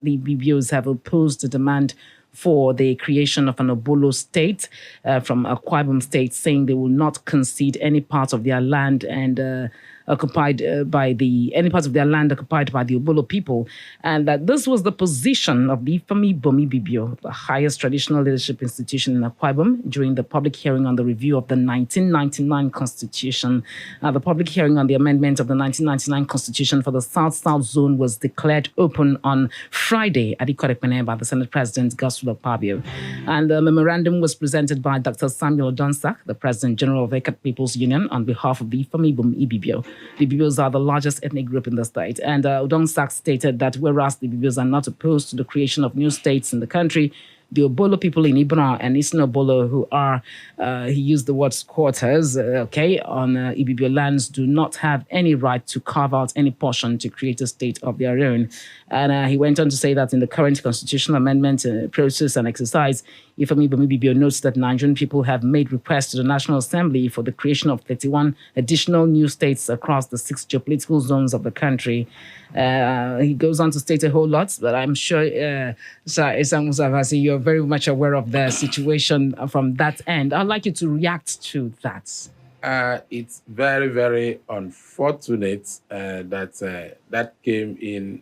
the Ibibios have opposed the demand for the creation of an Obolo state from Akwa Ibom state, saying they will not concede any part of their land and occupied by any parts of their land occupied by the Obolo people, and that this was the position of the Ifeanyi Ibibio, the highest traditional leadership institution in Akwa Ibom, during the public hearing on the review of the 1999 Constitution. The public hearing on the amendment of the 1999 Constitution for the South-South Zone was declared open on Friday at Ikorekpene by the Senate President Godswill Akpabio, and the memorandum was presented by Dr. Samuel Odonsak, the President General of Eket People's Union, on behalf of the Ifeanyi Ibibio. The Ibibios are the largest ethnic group in the state. And Odonsak stated that whereas the Ibibios are not opposed to the creation of new states in the country, the Obolo people in Ibra and Eastern Obolo, who are, he used the word squatters, on Ibibio lands, do not have any right to carve out any portion to create a state of their own. And he went on to say that in the current constitutional amendment process and exercise, Ifeanyi Ibibio notes that Nigerian people have made requests to the National Assembly for the creation of 31 additional new states across the 6 geopolitical zones of the country. He goes on to state a whole lot, but I'm sure, Sir Essang Nsa Bassey, you're very much aware of the situation from that end. I'd like you to react to that. It's very, very unfortunate that came in,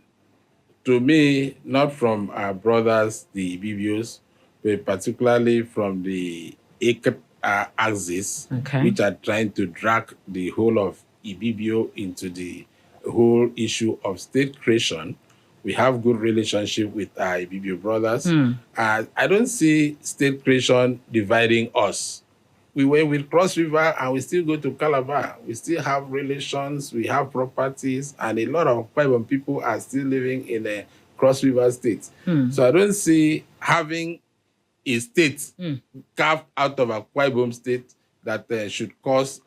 to me, not from our brothers, the Ibibios, but particularly from the Eket axis, which are trying to drag the whole of Ibibio into the whole issue of state creation. We have good relationship with our Ibibio brothers. I don't see state creation dividing us. We were with Cross River and we still go to Calabar. We still have relations, we have properties, and a lot of Akwa Ibom people are still living in a Cross River state. So I don't see having a state carved out of Akwa Ibom state that should cause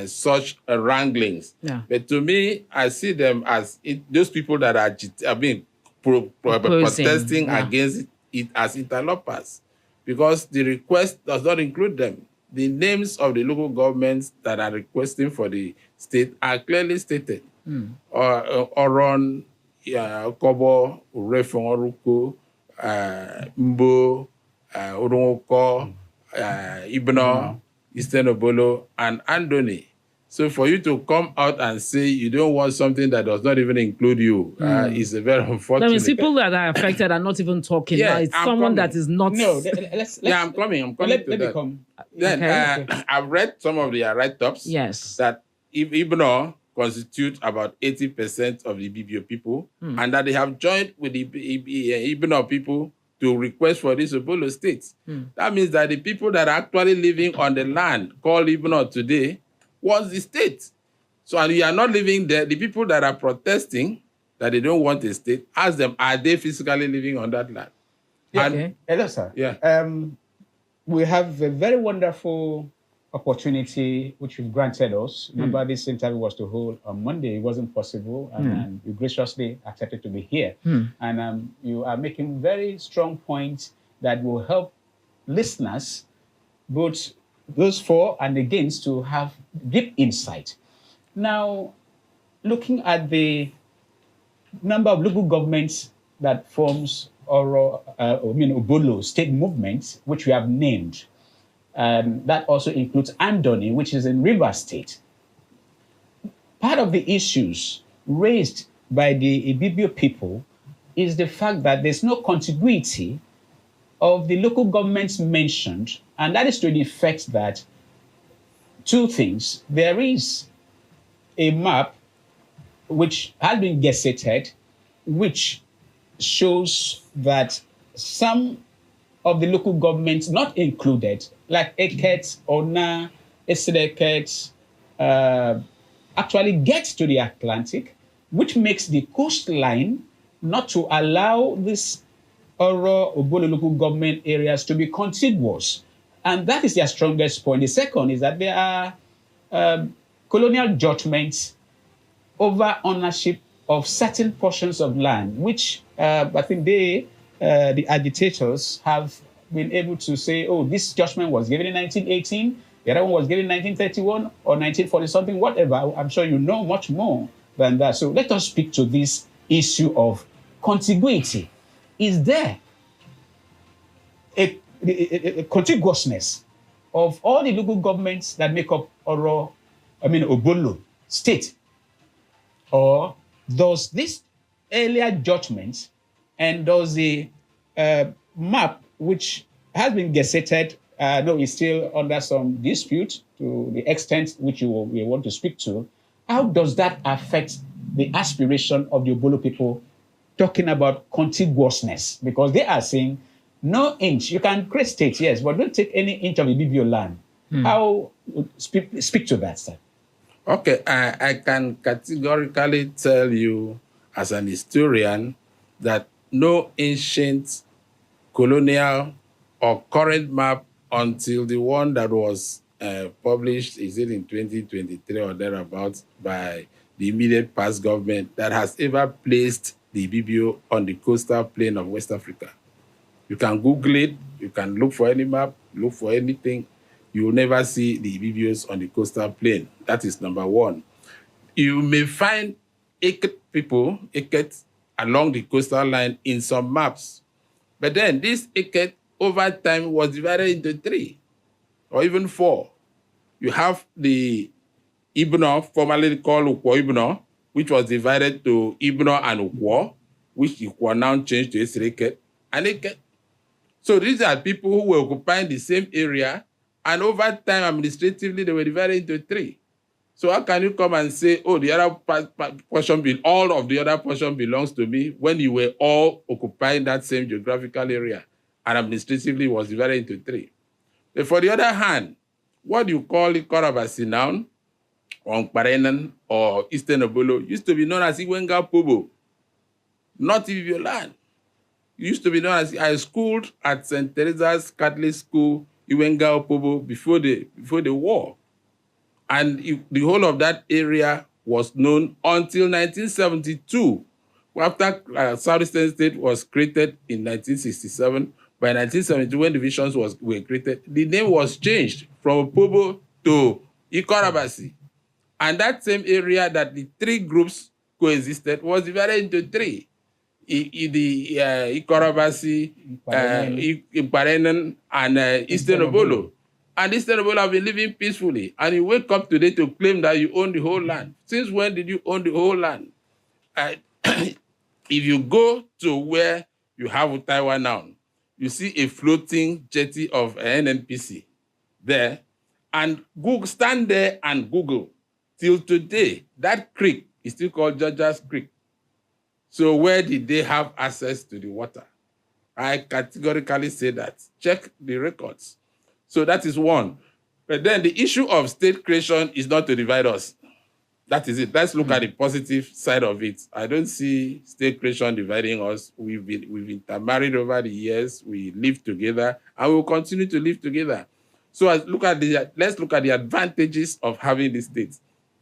such wranglings. But to me, I see them as those people that are being protesting against it as interlopers, because the request does not include them. The names of the local governments that are requesting for the state are clearly stated. Oron, Kobo, Urefon, Mbo, Oro-Obolo, Ibno, Eastern Obolo, and Andoni. So for you to come out and say you don't want something that does not even include you is a very unfortunate. That means people that are affected are not even talking. Yeah, it's someone that is not. No, I'm coming. Let me come. Then I've read some of the write-ups. Yes. That Ibno constitute about 80% of the Ibibio people, and that they have joined with the Ibno people to request for this Obolo state. That means that the people that are actually living on the land called Ibno today was the state. So, and you are not living there. The people that are protesting that they don't want a state, ask them, are they physically living on that land? Yeah. Hello, sir. Yeah. We have a very wonderful opportunity which you've granted us. Remember, this interview was to hold on Monday. It wasn't possible, and you graciously accepted to be here. And you are making very strong points that will help listeners, both those for and against, to have deep insight. Now, looking at the number of local governments that forms Obolo state movements, which we have named, that also includes Andoni, which is in Rivers State. Part of the issues raised by the Ibibio people is the fact that there's no contiguity of the local governments mentioned, and that is to the effect that two things. There is a map which has been gazetted, which shows that some of the local governments not included, like Eket, Ona, Esedeket, actually get to the Atlantic, which makes the coastline not to allow this Oro-Obolo local government areas to be contiguous. And that is their strongest point. The second is that there are colonial judgments over ownership of certain portions of land, which I think the agitators, have been able to say, oh, this judgment was given in 1918, the other one was given in 1931 or 1940 something, whatever. I'm sure you know much more than that. So let us speak to this issue of contiguity? Is there a contiguousness of all the local governments that make up Oro-Obolo state? Or does this earlier judgment and does the map, which has been gazetted, no, is still under some dispute to the extent which we want to speak to, how does that affect the aspiration of the Obolo people talking about contiguousness? Because they are saying, no inch, you can create states, yes, but don't take any inch of Ibibio land. How speak to that, sir? Okay, I can categorically tell you as an historian that no ancient colonial or current map until the one that was published, is it in 2023 or thereabouts, by the immediate past government, that has ever placed the Ibibio on the coastal plain of West Africa. You can Google it, you can look for any map, look for anything. You will never see the Ibibios on the coastal plain. That is number one. You may find Iket along the coastal line in some maps. But then this Iket over time was divided into 3 or even 4. You have the Ibno, formerly called Ukwo Ibno, which was divided to Ibno and Ukwo, which Ukwo now changed to Esreket and Iket. So these are people who were occupying the same area, and over time, administratively, they were divided into 3. So how can you come and say, oh, the other portion, all of the other portion belongs to me, when you were all occupying that same geographical area, and administratively was divided into 3? But for the other hand, what you call Oro-Obolo now, or Nkparenan, or Eastern Obolo, used to be known as Iwenga Pobo, not Ibibio land. It used to be known as, I schooled at St. Teresa's Catholic School, Iwenga Opobo, before the war. And the whole of that area was known until 1972. After Southeastern State was created in 1967, by 1972, when divisions were created, the name was changed from Opobo to Oro-Obolo. And that same area that the 3 groups coexisted was divided into 3. The Oro-Obolo, Nkparenan, and Eastern Obolo. And Eastern Obolo have been living peacefully. And you wake up today to claim that you own the whole land. Since when did you own the whole land? If you go to where you have Taiwan now, you see a floating jetty of NNPC there. And stand there and Google. Till today, that creek is still called Georgia's Creek. So where did they have access to the water? I categorically say that. Check the records. So that is one. But then the issue of state creation is not to divide us. That is it. Let's look at the positive side of it. I don't see state creation dividing us. We've intermarried over the years. We live together, and we will continue to live together. So let's look at the advantages of having these states.